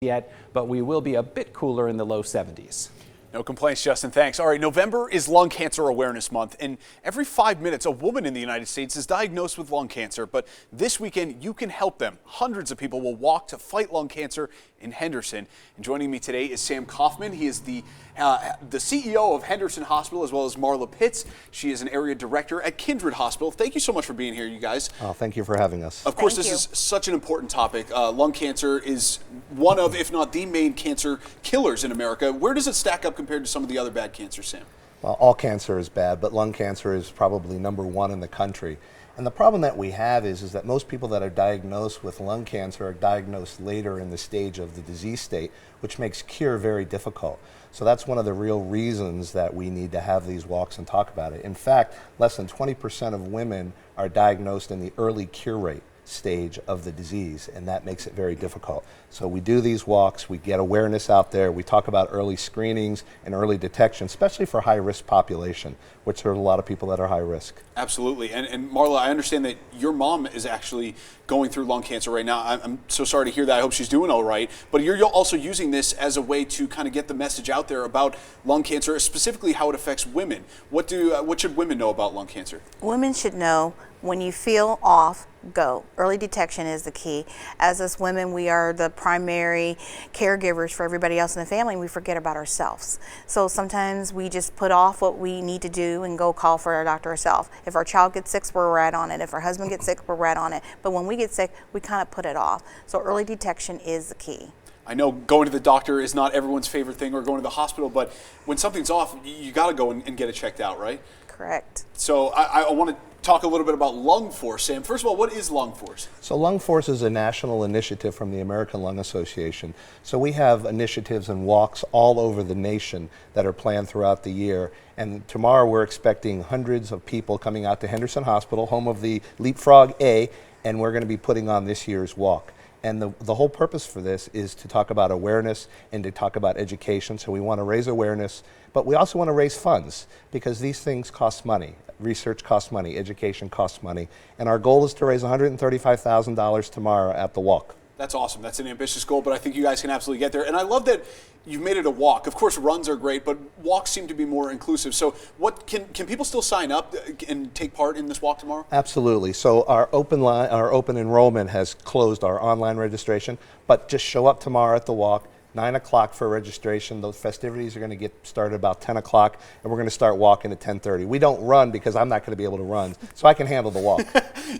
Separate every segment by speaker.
Speaker 1: yet, but we will be a bit cooler in the low 70s.
Speaker 2: No complaints, Justin. Thanks. All right, November is Lung Cancer Awareness Month, and every 5 minutes, a woman in the United States is diagnosed with lung cancer. But this weekend, you can help them. Hundreds of people will walk to fight lung cancer in Henderson. And joining me today is Sam Kaufman. He is the CEO of Henderson Hospital, as well as Marla Pitts. She is an area director at Kindred Hospital. Thank you so much for being here, you guys.
Speaker 3: Oh, thank you for having us.
Speaker 2: Of course, this is such an important topic. Lung cancer is one of, if not the main cancer killers in America. Where does it stack up compared to some of the other bad cancers, Sam?
Speaker 3: Well, all cancer is bad, but lung cancer is probably #1 in the country. And the problem that we have is that most people that are diagnosed with lung cancer are diagnosed later in the stage of the disease state, which makes cure very difficult. So that's one of the real reasons that we need to have these walks and talk about it. In fact, less than 20% of women are diagnosed in the early cure rate stage of the disease, and that makes it very difficult. So we do these walks, we get awareness out there, we talk about early screenings and early detection, especially for high-risk population, which are a lot of people that are high risk.
Speaker 2: Absolutely. And Marla, I understand that your mom is actually going through lung cancer right now. I'm so sorry to hear that. I hope she's doing all right. But you're also using this as a way to kind of get the message out there about lung cancer, specifically how it affects women. What should women know about lung cancer?
Speaker 4: Women should know when you feel off, go. Early detection is the key. As us women, we are the primary caregivers for everybody else in the family, and we forget about ourselves. So sometimes we just put off what we need to do and go call for our doctor ourselves. If our child gets sick, we're right on it. If our husband gets sick, we're right on it. But when we get sick, we kind of put it off. So early detection is the key.
Speaker 2: I know going to the doctor is not everyone's favorite thing, or going to the hospital, but when something's off, you got to go and get it checked out, right?
Speaker 4: Correct.
Speaker 2: So I want to talk a little bit about Lung Force. Sam, first of all, what is Lung Force?
Speaker 3: So Lung Force is a national initiative from the American Lung Association. So we have initiatives and walks all over the nation that are planned throughout the year. And tomorrow we're expecting hundreds of people coming out to Henderson Hospital, home of the Leapfrog A, and we're going to be putting on this year's walk. And the whole purpose for this is to talk about awareness and to talk about education. So we want to raise awareness, but we also want to raise funds, because these things cost money. Research costs money, education costs money, and our goal is to raise $135,000 tomorrow at the walk.
Speaker 2: That's awesome. That's an ambitious goal, but I think you guys can absolutely get there. And I love that you've made it a walk. Of course, runs are great, but walks seem to be more inclusive. So what can people still sign up and take part in this walk tomorrow?
Speaker 3: Absolutely. So our open enrollment has closed, our online registration, but just show up tomorrow at the walk. 9 o'clock for registration. Those festivities are going to get started about 10 o'clock, and we're going to start walking at 10:30. We don't run because I'm not going to be able to run, so I can handle the walk.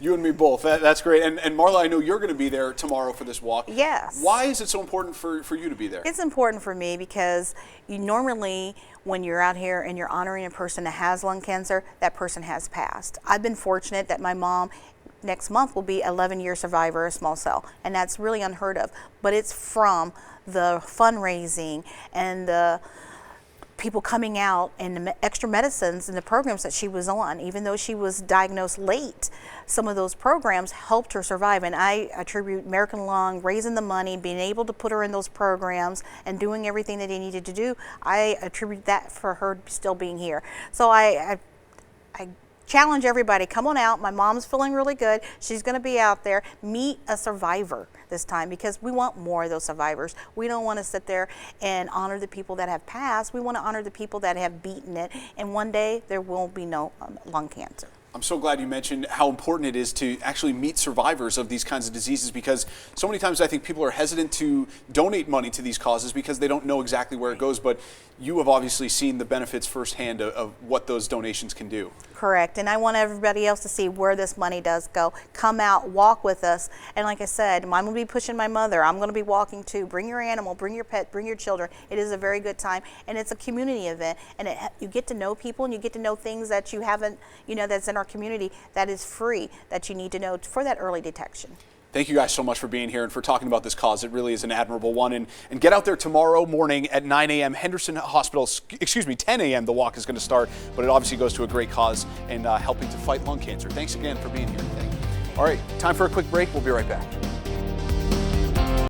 Speaker 2: You and me both. That's great. And Marla, I know you're going to be there tomorrow for this walk.
Speaker 4: Yes.
Speaker 2: Why is it so important for you to be there?
Speaker 4: It's important for me because you normally, when you're out here and you're honoring a person that has lung cancer, that person has passed. I've been fortunate that my mom next month will be 11-year survivor of small cell, and that's really unheard of. But it's from the fundraising and the people coming out and the extra medicines and the programs that she was on. Even though she was diagnosed late, some of those programs helped her survive, and I attribute American Lung raising the money, being able to put her in those programs and doing everything that they needed to do. I attribute that for her still being here. So I challenge everybody, come on out. My mom's feeling really good. She's going to be out there. Meet a survivor this time, because we want more of those survivors. We don't want to sit there and honor the people that have passed. We want to honor the people that have beaten it, and one day there will be no lung cancer.
Speaker 2: I'm so glad you mentioned how important it is to actually meet survivors of these kinds of diseases, because so many times I think people are hesitant to donate money to these causes because they don't know exactly where it goes, but you have obviously seen the benefits firsthand of what those donations can do.
Speaker 4: Correct, and I want everybody else to see where this money does go. Come out, walk with us, and like I said, I'm going to be pushing my mother. I'm going to be walking too. Bring your animal, bring your pet, bring your children. It is a very good time, and it's a community event, and you get to know people, and you get to know things that you haven't, that's in our community that is free, that you need to know for that early detection.
Speaker 2: Thank you guys so much for being here and for talking about this cause. It really is an admirable one. And get out there tomorrow morning at 9 a.m. Henderson Hospital, 10 a.m. the walk is going to start, but it obviously goes to a great cause and helping to fight lung cancer. Thanks again for being here. All right, time for a quick break. We'll be right back.